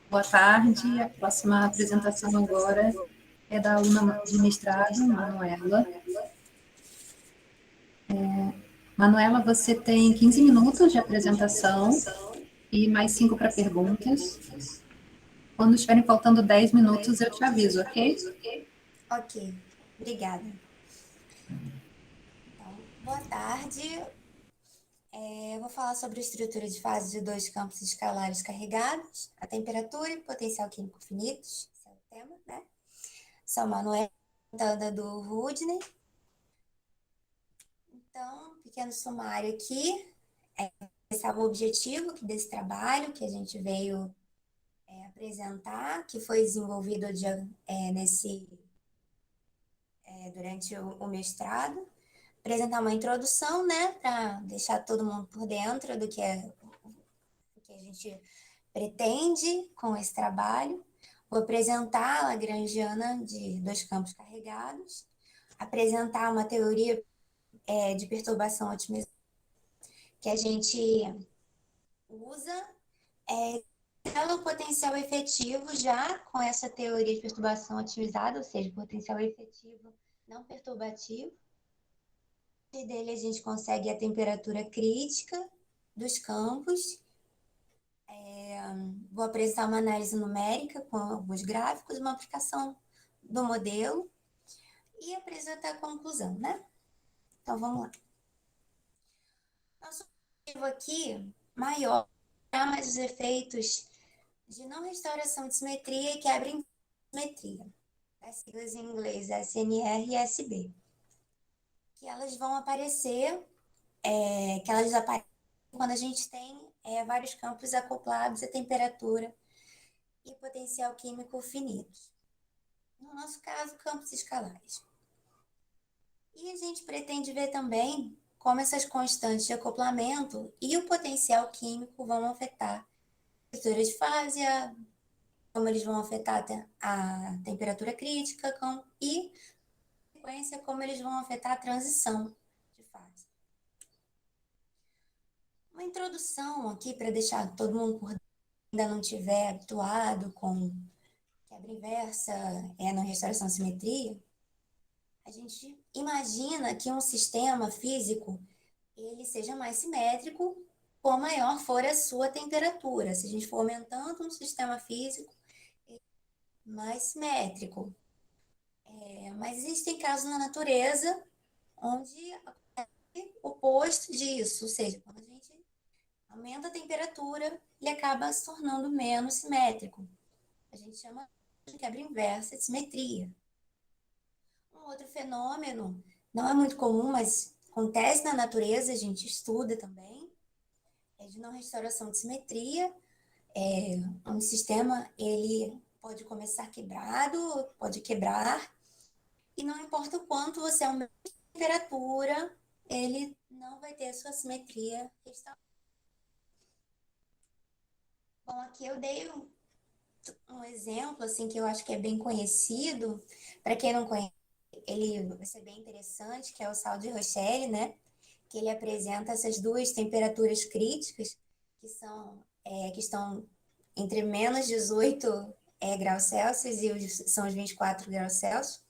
Boa tarde. A próxima apresentação agora é da aluna de mestrado, Manuela. Manuela, você tem 15 minutos de apresentação e mais 5 para perguntas. Quando estiverem faltando 10 minutos, eu te aviso, ok? Ok, obrigada. Então, boa tarde. Eu vou falar sobre a estrutura de fase de dois campos escalares carregados, a temperatura e potencial químico finitos, esse é o tema, né? Sou Manuela Santana do Rudney. Então, pequeno sumário aqui. Esse é o objetivo desse trabalho que a gente veio apresentar, que foi desenvolvido durante o mestrado. Apresentar uma introdução, né, para deixar todo mundo por dentro do que a gente pretende com esse trabalho. Vou apresentar a Lagrangiana de dois campos carregados, apresentar uma teoria de perturbação otimizada que a gente usa pelo potencial efetivo já com essa teoria de perturbação otimizada, ou seja, potencial efetivo não perturbativo. A partir dele a gente consegue a temperatura crítica dos campos. Vou apresentar uma análise numérica com alguns gráficos, uma aplicação do modelo e apresentar a conclusão, né? Então vamos lá. Nosso objetivo aqui maior é mais os efeitos de não restauração de simetria e quebra em simetria. As siglas em inglês SNR e SB. Que elas vão aparecer, que elas aparecem quando a gente tem vários campos acoplados a temperatura e potencial químico finitos. No nosso caso, campos escalares. E a gente pretende ver também como essas constantes de acoplamento e o potencial químico vão afetar a estrutura de fase, como eles vão afetar a temperatura crítica e, em sequência, como eles vão afetar a transição de fase. Uma introdução aqui para deixar todo mundo por dentro, ainda não estiver habituado com quebra inversa, na restauração de simetria. A gente imagina que um sistema físico ele seja mais simétrico quanto maior for a sua temperatura. Se a gente for aumentando um sistema físico, ele é mais simétrico. Mas existem casos na natureza onde acontece o oposto disso, ou seja, quando a gente aumenta a temperatura, ele acaba se tornando menos simétrico. A gente chama de quebra inversa de simetria. Um outro fenômeno, não é muito comum, mas acontece na natureza, a gente estuda também, é de não restauração de simetria. Um sistema ele pode começar quebrado, pode quebrar, e não importa o quanto você aumenta a temperatura, ele não vai ter a sua simetria restaurada. Bom, aqui eu dei um exemplo assim que eu acho que é bem conhecido. Para quem não conhece, ele vai ser bem interessante, que é o sal de Rochelle, né? Que ele apresenta essas duas temperaturas críticas, que estão entre menos 18 graus Celsius e são os 24 graus Celsius.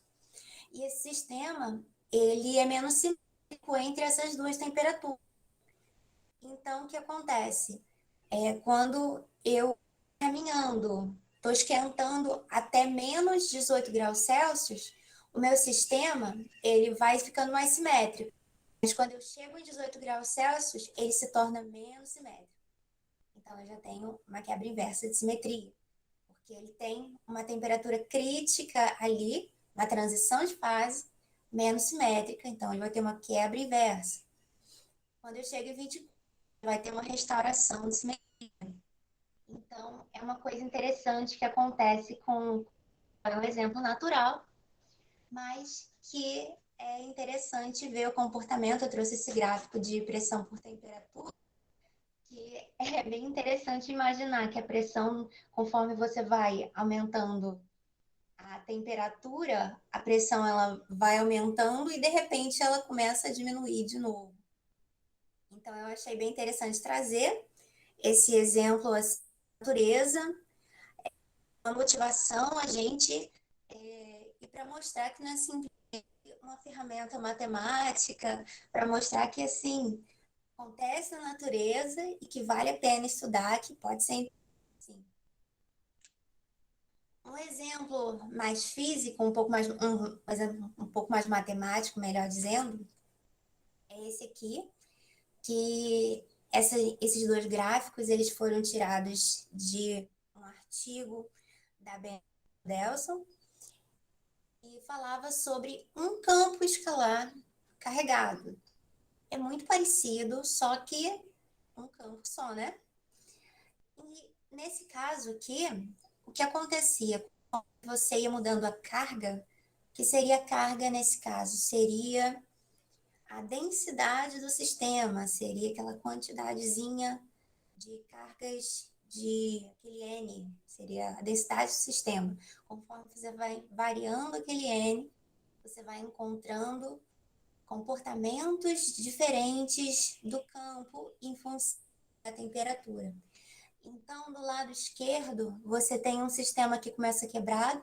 E esse sistema, ele é menos simétrico entre essas duas temperaturas. Então, o que acontece? Quando eu caminhando, estou esquentando até menos 18 graus Celsius, o meu sistema ele vai ficando mais simétrico. Mas quando eu chego em 18 graus Celsius, ele se torna menos simétrico. Então, eu já tenho uma quebra inversa de simetria, porque ele tem uma temperatura crítica ali, na transição de fase, menos simétrica, então ele vai ter uma quebra inversa. Quando eu chego em 24, vai ter uma restauração de simetria. Então, é uma coisa interessante que acontece com um exemplo natural, mas que é interessante ver o comportamento. Eu trouxe esse gráfico de pressão por temperatura, que é bem interessante imaginar que a pressão, conforme você vai aumentando a temperatura, a pressão ela vai aumentando e de repente ela começa a diminuir de novo. Então eu achei bem interessante trazer esse exemplo assim, natureza, uma motivação a gente, e para mostrar que não é simplesmente uma ferramenta matemática, para mostrar que, assim, acontece na natureza e que vale a pena estudar, que pode ser, assim. Um exemplo mais físico, um pouco mais matemático, melhor dizendo, é esse aqui, que esses dois gráficos eles foram tirados de um artigo da Ben Delson e falava sobre um campo escalar carregado. É muito parecido, só que um campo só, né? E nesse caso aqui, o que acontecia? Você ia mudando a carga, que seria a carga nesse caso? Seria a densidade do sistema, seria aquela quantidadezinha de cargas de aquele N, seria a densidade do sistema. Conforme você vai variando aquele N, você vai encontrando comportamentos diferentes do campo em função da temperatura. Então, do lado esquerdo, você tem um sistema que começa quebrado.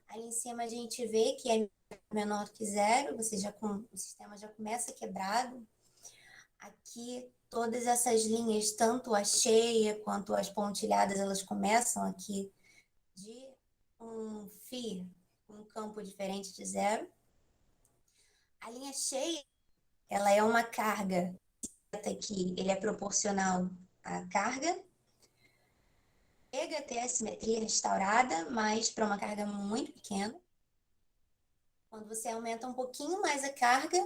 Ali em cima a gente vê que é menor que zero, o sistema já começa quebrado. Aqui, todas essas linhas, tanto a cheia quanto as pontilhadas, elas começam aqui de um φ, um campo diferente de zero. A linha cheia, ela é uma carga que ele é proporcional à carga. Chega a ter a simetria restaurada, mas para uma carga muito pequena. Quando você aumenta um pouquinho mais a carga,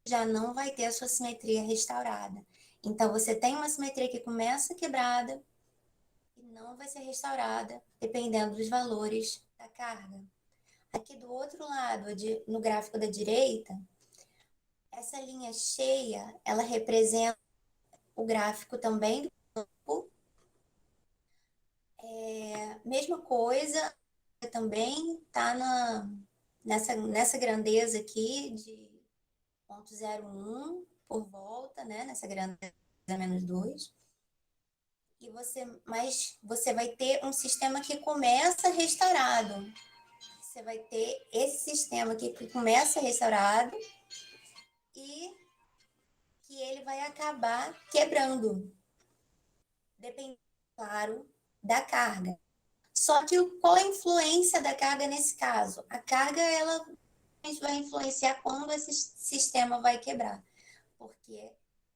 já não vai ter a sua simetria restaurada. Então, você tem uma simetria que começa quebrada e não vai ser restaurada, dependendo dos valores da carga. Aqui do outro lado, no gráfico da direita, essa linha cheia, ela representa o gráfico também do campo. Mesma coisa, também está nessa grandeza aqui de 0,01 por volta, né? Nessa grandeza menos 2. Mas você vai ter um sistema que começa restaurado. Você vai ter esse sistema aqui que começa restaurado e que ele vai acabar quebrando, dependendo, claro, da carga. Só que qual é a influência da carga nesse caso? A carga, ela vai influenciar quando esse sistema vai quebrar. Porque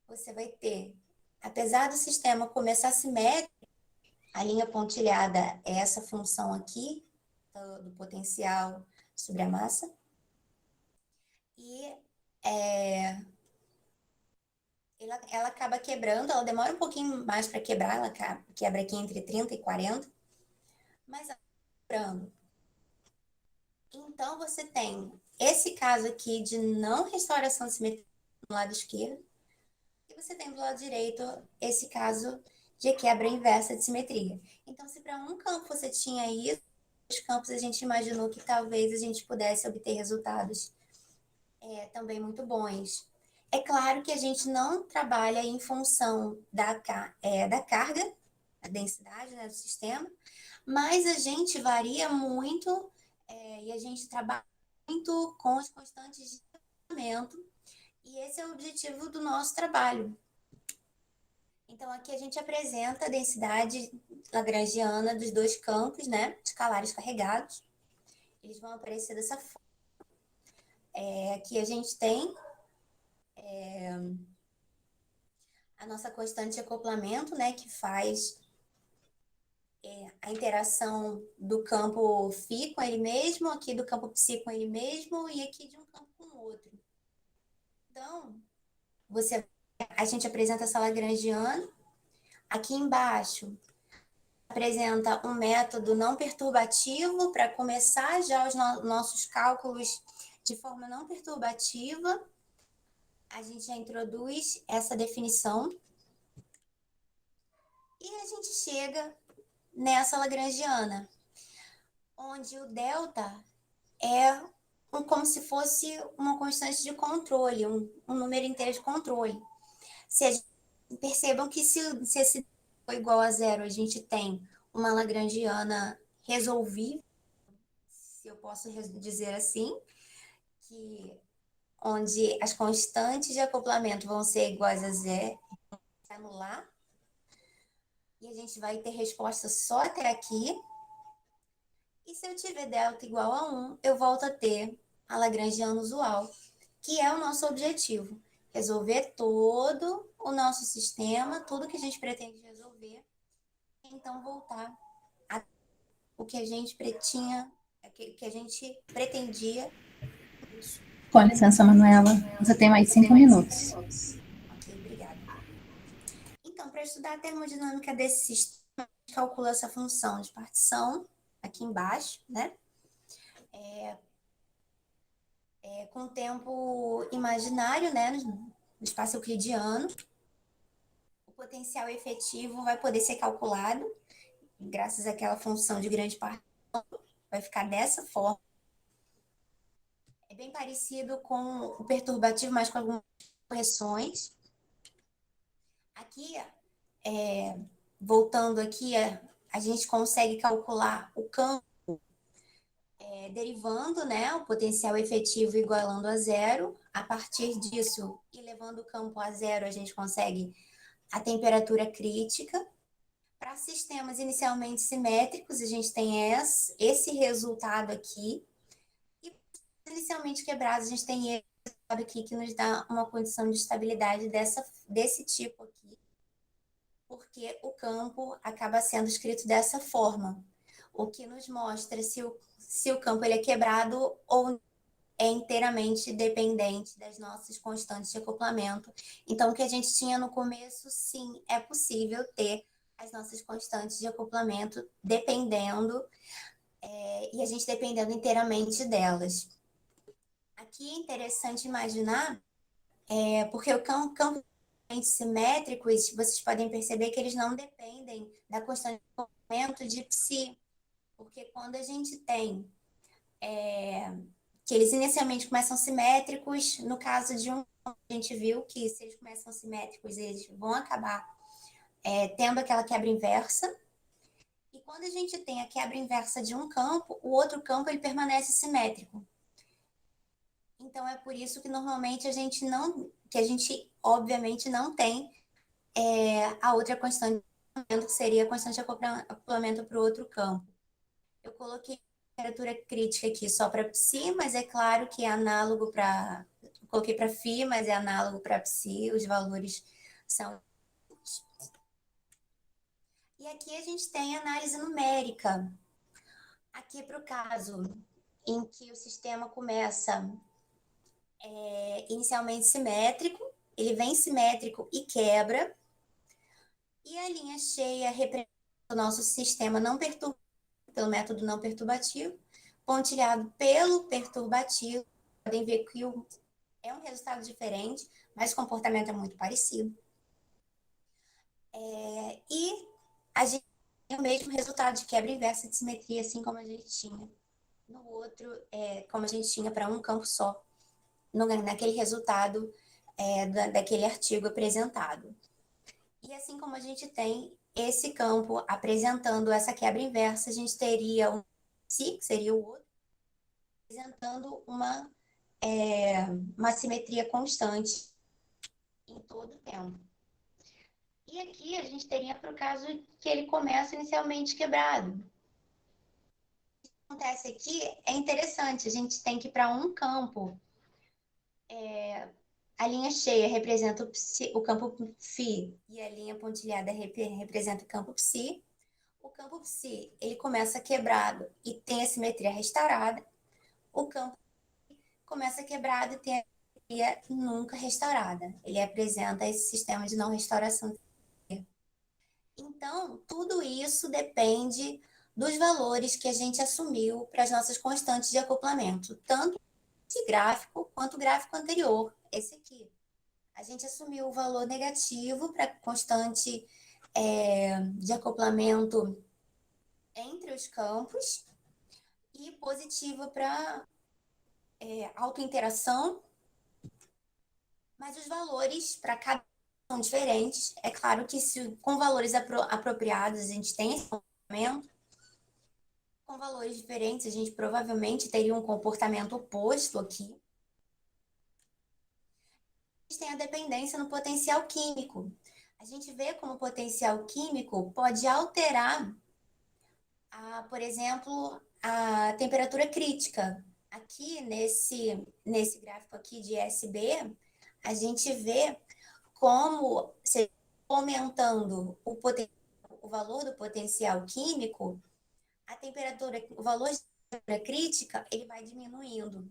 você vai ter, apesar do sistema começar simétrico, a linha pontilhada é essa função aqui, do potencial sobre a massa. E ela acaba quebrando, ela demora um pouquinho mais para quebrar, ela quebra aqui entre 30 e 40, mas ela quebrando. Então, você tem esse caso aqui de não restauração de simetria no lado esquerdo, e você tem do lado direito esse caso de quebra inversa de simetria. Então, se para um campo você tinha isso, os campos a gente imaginou que talvez a gente pudesse obter resultados também muito bons. É claro que a gente não trabalha em função da carga, a densidade, né, do sistema, mas a gente varia muito e a gente trabalha muito com as constantes de tratamento, e esse é o objetivo do nosso trabalho. Então, aqui a gente apresenta a densidade lagrangiana dos dois campos, né, escalares carregados. Eles vão aparecer dessa forma. Aqui a gente tem a nossa constante de acoplamento, né, que faz a interação do campo φ com ele mesmo, aqui do campo ψ com ele mesmo e aqui de um campo com o outro. Então, a gente apresenta essa lagrangiana. Aqui embaixo apresenta um método não perturbativo para começar já os nossos cálculos de forma não perturbativa. A gente já introduz essa definição e a gente chega nessa lagrangiana, onde o delta é como se fosse uma constante de controle, um número inteiro de controle. Percebam que se esse for igual a zero, a gente tem uma lagrangiana resolvível, se eu posso dizer assim, que onde as constantes de acoplamento vão ser iguais a zero, anular, e a gente vai ter resposta só até aqui. E se eu tiver delta igual a 1, eu volto a ter a lagrangiana usual, que é o nosso objetivo. Resolver todo o nosso sistema, tudo que a gente pretende resolver, então voltar a o que a gente que a gente pretendia. Com licença, Manuela, você tem mais 5 minutos. Ok, obrigada. Então, para estudar a termodinâmica desse sistema, a gente calcula essa função de partição aqui embaixo, né? Com tempo imaginário, né? No espaço euclidiano. O potencial efetivo vai poder ser calculado graças àquela função de grande partição. Vai ficar dessa forma. É bem parecido com o perturbativo, mas com algumas correções. Aqui, voltando aqui, a gente consegue calcular o campo derivando, né, o potencial efetivo igualando a zero. A partir disso, e levando o campo a zero, a gente consegue a temperatura crítica. Para sistemas inicialmente simétricos, a gente tem esse resultado aqui. E inicialmente quebrados, a gente tem esse resultado aqui que nos dá uma condição de estabilidade desse tipo aqui, porque o campo acaba sendo escrito dessa forma, o que nos mostra se o campo ele é quebrado ou é inteiramente dependente das nossas constantes de acoplamento. Então, o que a gente tinha no começo, sim, é possível ter as nossas constantes de acoplamento dependendo, e a gente dependendo inteiramente delas. Aqui é interessante imaginar, porque o campo simétricos, vocês podem perceber que eles não dependem da constante de acoplamento de psi, porque quando a gente tem que eles inicialmente começam simétricos, no caso de a gente viu que se eles começam simétricos, eles vão acabar tendo aquela quebra inversa. E quando a gente tem a quebra inversa de um campo, o outro campo ele permanece simétrico. Então é por isso que normalmente a gente obviamente não tem a outra constante, que seria a constante de acoplamento para o outro campo. Eu coloquei a temperatura crítica aqui só para psi, mas é claro que é análogo para... Coloquei para φ, mas é análogo para psi, os valores são... E aqui a gente tem análise numérica. Aqui para o caso em que o sistema começa inicialmente simétrico, ele vem simétrico e quebra, e a linha cheia representa o nosso sistema não perturbado, pelo método não perturbativo, pontilhado pelo perturbativo. Podem ver que é um resultado diferente, mas o comportamento é muito parecido. E a gente tem o mesmo resultado de quebra inversa de simetria, assim como a gente tinha no outro, como a gente tinha para um campo só, naquele resultado daquele artigo apresentado. E assim como a gente tem esse campo apresentando essa quebra inversa, a gente teria um psi, que seria o outro, apresentando uma simetria constante em todo o tempo. E aqui a gente teria para o caso que ele começa inicialmente quebrado. O que acontece aqui é interessante, a gente tem que para um campo, a linha cheia representa o campo φ e a linha pontilhada representa o campo psi. O campo psi, ele começa quebrado e tem a simetria restaurada. O campo começa quebrado e tem a simetria nunca restaurada. Ele apresenta esse sistema de não restauração. Então, tudo isso depende dos valores que a gente assumiu para as nossas constantes de acoplamento, tanto esse gráfico quanto o gráfico anterior, esse aqui. A gente assumiu o valor negativo para a constante de acoplamento entre os campos e positivo para autointeração, mas os valores para cada são diferentes. É claro que se com valores apropriados a gente tem esse comportamento, com valores diferentes a gente provavelmente teria um comportamento oposto aqui. A gente tem a dependência no potencial químico. A gente vê como o potencial químico pode alterar, por exemplo, a temperatura crítica. Aqui nesse gráfico aqui de SB, a gente vê como se aumentando o valor do potencial químico, o valor de temperatura crítica, ele vai diminuindo.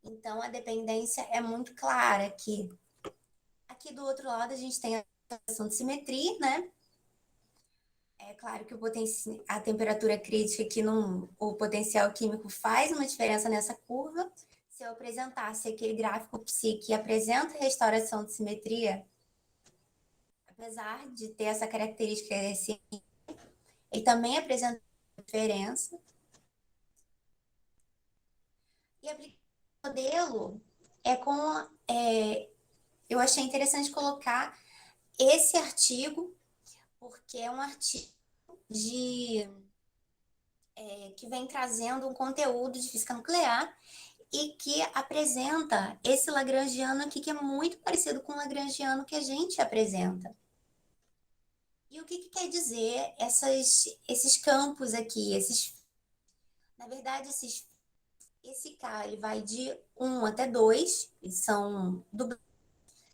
Então, a dependência é muito clara aqui. Aqui do outro lado, a gente tem a relação de simetria, né? É claro que a temperatura crítica aqui, o potencial químico faz uma diferença nessa curva. Se eu apresentasse aquele gráfico psi que apresenta restauração de simetria, apesar de ter essa característica, ele também apresenta diferença. E aplicar o modelo eu achei interessante colocar esse artigo, porque é um artigo que vem trazendo um conteúdo de física nuclear e que apresenta esse lagrangiano aqui, que é muito parecido com o lagrangiano que a gente apresenta. E o que quer dizer esses campos aqui? Na verdade, esse K ele vai de 1 até 2, eles são dupletos.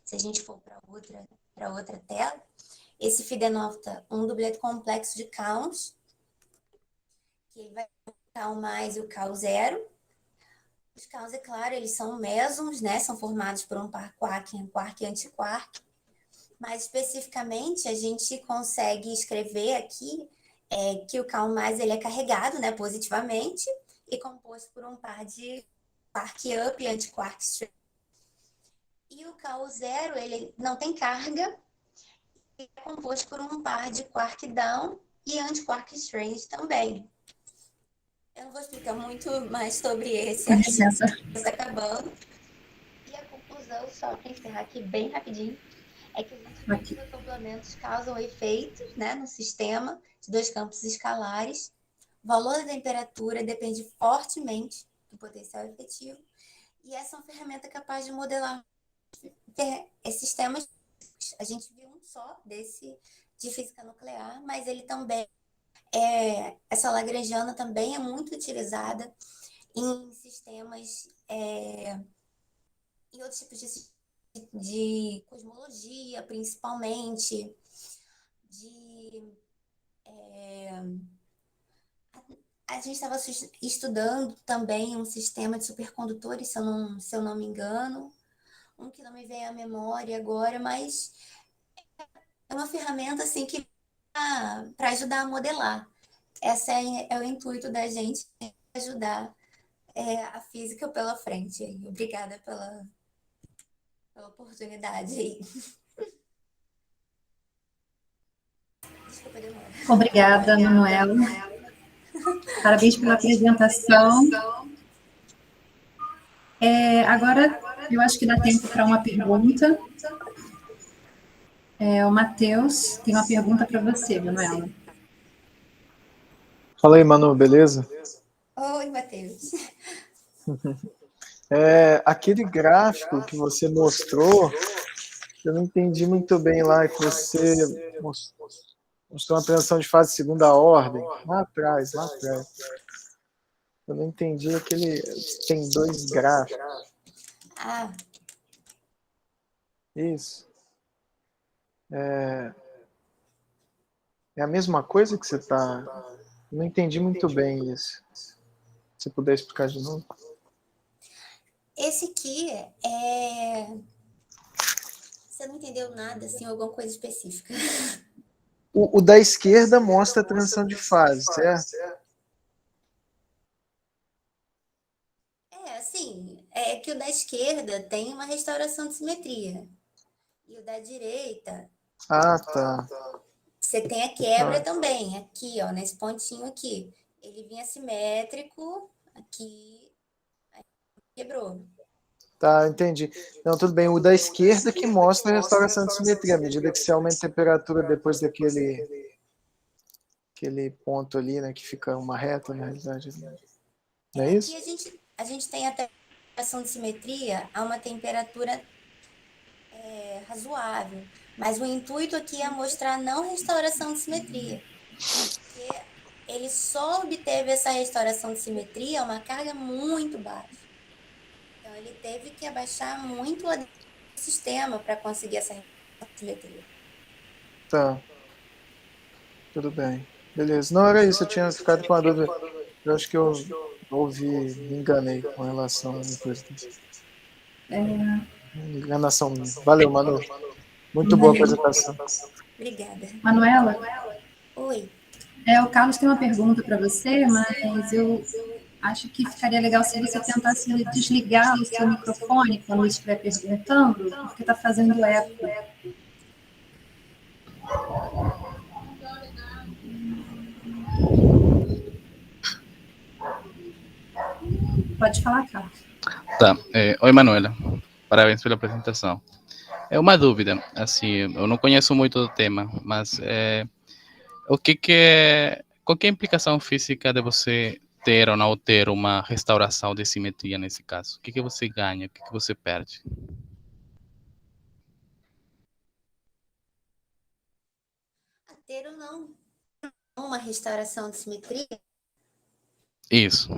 Se a gente for para outra tela, esse φ denota um dupleto complexo de Counts, que ele vai ter o K mais e o K0. Os Counts, é claro, eles são mesons, né? São formados por um par quark e antiquark. Mais especificamente, a gente consegue escrever aqui que o K mais ele é carregado, né, positivamente e composto por um par de quark up e antiquark straight. E o K0 ele não tem carga e é composto por um par de quark down e antiquark strange também. Eu não vou explicar muito mais sobre esse Com artigo, licença. está acabando. E a conclusão, só para encerrar aqui bem rapidinho, é que os acoplamentos causam efeitos, né, no sistema de dois campos escalares. O valor da temperatura depende fortemente do potencial efetivo. E essa é uma ferramenta capaz de modelar sistemas. A gente viu um só de física nuclear, mas ele também essa lagrangiana também é muito utilizada em sistemas, em outros tipos de cosmologia, principalmente, a gente estava estudando também um sistema de supercondutores, se eu não me engano, um que não me vem à memória agora, mas é uma ferramenta assim que para ajudar a modelar. Esse é o intuito da gente, ajudar a física pela frente. Obrigada pela oportunidade aí. Desculpa a demora. Obrigada, Manuela. Parabéns pela apresentação. Agora, eu acho que dá tempo para uma pergunta. O Matheus tem uma pergunta para você, Manuela. Fala aí, Manu, beleza? Oi, Matheus. Aquele gráfico que você mostrou, eu não entendi muito bem lá, que você mostrou uma transição de fase de segunda ordem, lá atrás. Eu não entendi tem dois gráficos. Isso. É a mesma coisa que você está... Não entendi muito bem isso. Se puder explicar de novo. Esse aqui Você não entendeu nada, assim, alguma coisa específica? O da esquerda mostra a transição de fase, certo? Assim, é que o da esquerda tem uma restauração de simetria. E o da direita, Ah, tá. você tem a quebra também, aqui, ó, nesse pontinho aqui. Ele vinha simétrico, aqui, aí quebrou. Tá, entendi. Não, tudo bem. O da esquerda que mostra a restauração de simetria, à medida que você aumenta a temperatura depois aquele ponto ali, né, que fica uma reta, na realidade. Não é Aqui isso? a gente tem a restauração de simetria a uma temperatura razoável, mas o intuito aqui é mostrar não restauração de simetria, porque ele só obteve essa restauração de simetria a uma carga muito baixa. Então, ele teve que abaixar muito o sistema para conseguir essa restauração de simetria. Tá, tudo bem. Beleza. Não era isso, eu tinha ficado com a dúvida. Eu acho que eu me enganei com relação a uma coisa dessa. Enganação minha. Valeu, Manu. Muito boa a apresentação. Obrigada. Manuela, Oi. o Carlos tem uma pergunta para você, mas eu acho que ficaria legal se você tentasse desligar o seu microfone quando estiver perguntando, porque está fazendo eco. Pode falar, Carlos. Tá. Oi, Manuela. Parabéns pela apresentação. É uma dúvida, assim, eu não conheço muito do tema, mas qual que é a implicação física de você ter ou não ter uma restauração de simetria nesse caso? O que você ganha, o que você perde? Ter ou não uma restauração de simetria? Isso.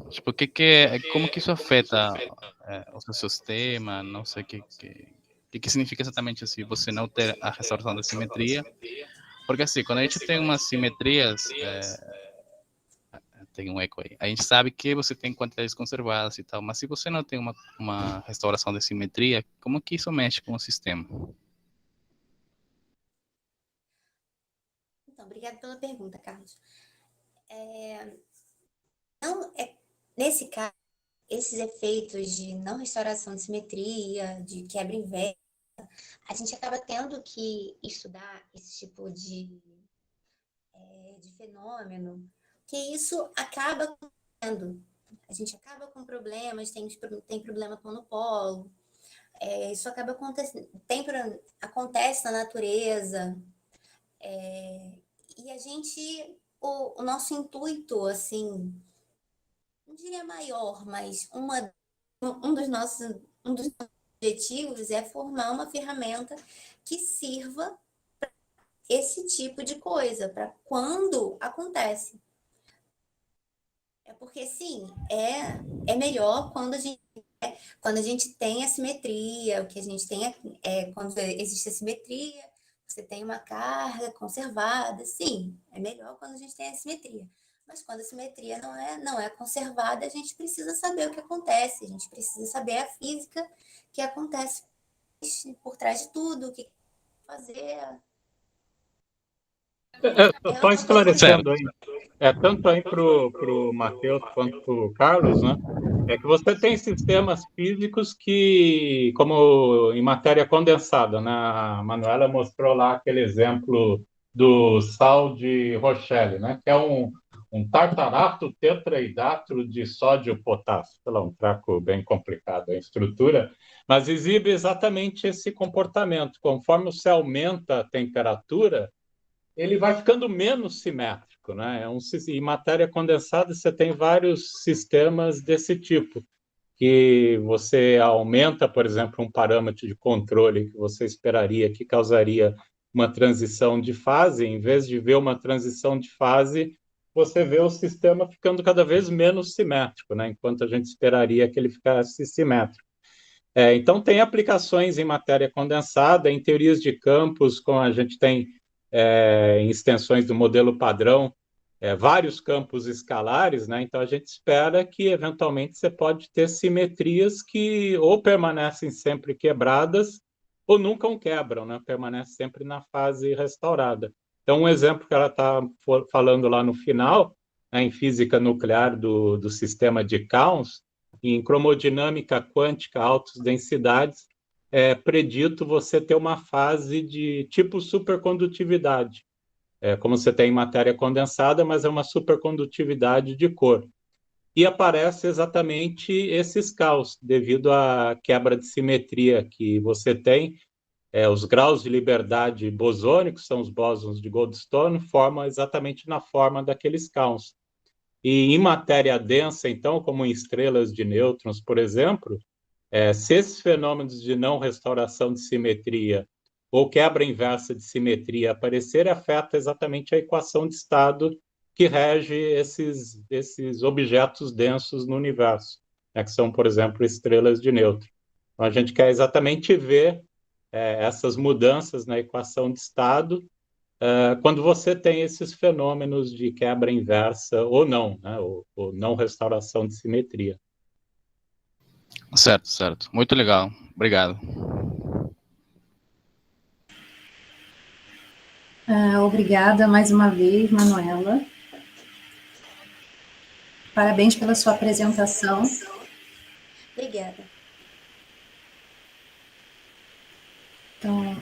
Tipo, como que isso afeta o seu sistema? Não sei o que significa exatamente assim, você não ter a restauração da simetria. Porque assim, quando a gente tem umas simetrias, tem um eco aí. A gente sabe que você tem quantidades conservadas e tal, mas se você não tem uma restauração de simetria, como que isso mexe com o sistema? Então, obrigada pela pergunta, Carlos. Nesse caso, esses efeitos de não restauração de simetria, de quebra inversa, a gente acaba tendo que estudar esse tipo de fenômeno, que isso acaba acontecendo. A gente acaba com problemas, tem problema com o monopolo, isso acaba acontecendo, acontece na natureza, e a gente, o nosso intuito, assim, não diria maior, mas um dos nossos objetivos é formar uma ferramenta que sirva para esse tipo de coisa, para quando acontece. É porque, sim, é melhor quando a gente tem a simetria, o que a gente tem quando existe a simetria, você tem uma carga conservada, sim, é melhor quando a gente tem a simetria. Mas quando a simetria não é conservada, a gente precisa saber o que acontece, a gente precisa saber a física que acontece por trás de tudo, o que fazer. Só esclarecendo aí, tanto aí para o Matheus quanto para o Carlos, né? É que você tem sistemas físicos que, como em matéria condensada, né? A Manuela mostrou lá aquele exemplo do sal de Rochelle, né? Que é um tartarato tetraidrato de sódio potássio. Sei lá, um traco bem complicado a estrutura, mas exibe exatamente esse comportamento. Conforme você aumenta a temperatura, ele vai ficando menos simétrico, né? Em matéria condensada, você tem vários sistemas desse tipo, que você aumenta, por exemplo, um parâmetro de controle que você esperaria que causaria uma transição de fase, em vez de ver uma transição de fase, você vê o sistema ficando cada vez menos simétrico, né? Enquanto a gente esperaria que ele ficasse simétrico. Então, tem aplicações em matéria condensada, em teorias de campos, como a gente tem em extensões do modelo padrão, vários campos escalares, né? Então, a gente espera que, eventualmente, você pode ter simetrias que ou permanecem sempre quebradas ou nunca quebram, né? Permanece sempre na fase restaurada. Então, um exemplo que ela está falando lá no final, né, em física nuclear do sistema de Kaun's, em cromodinâmica quântica altas densidades, predito você ter uma fase de tipo supercondutividade, como você tem em matéria condensada, mas é uma supercondutividade de cor. e aparece exatamente esses caos, devido à quebra de simetria que você tem. Os graus de liberdade bosônicos, são os bósons de Goldstone, formam exatamente na forma daqueles caos. E em matéria densa, então, como em estrelas de nêutrons, por exemplo, se esses fenômenos de não restauração de simetria ou quebra inversa de simetria aparecerem, afeta exatamente a equação de estado que rege esses objetos densos no universo, né, que são, por exemplo, estrelas de nêutrons. Então, a gente quer exatamente ver essas mudanças na equação de estado quando você tem esses fenômenos de quebra inversa ou não, né, ou não restauração de simetria. Certo, certo. Muito legal. Obrigado. Obrigada mais uma vez, Manuela. Parabéns pela sua apresentação. Obrigada. Então,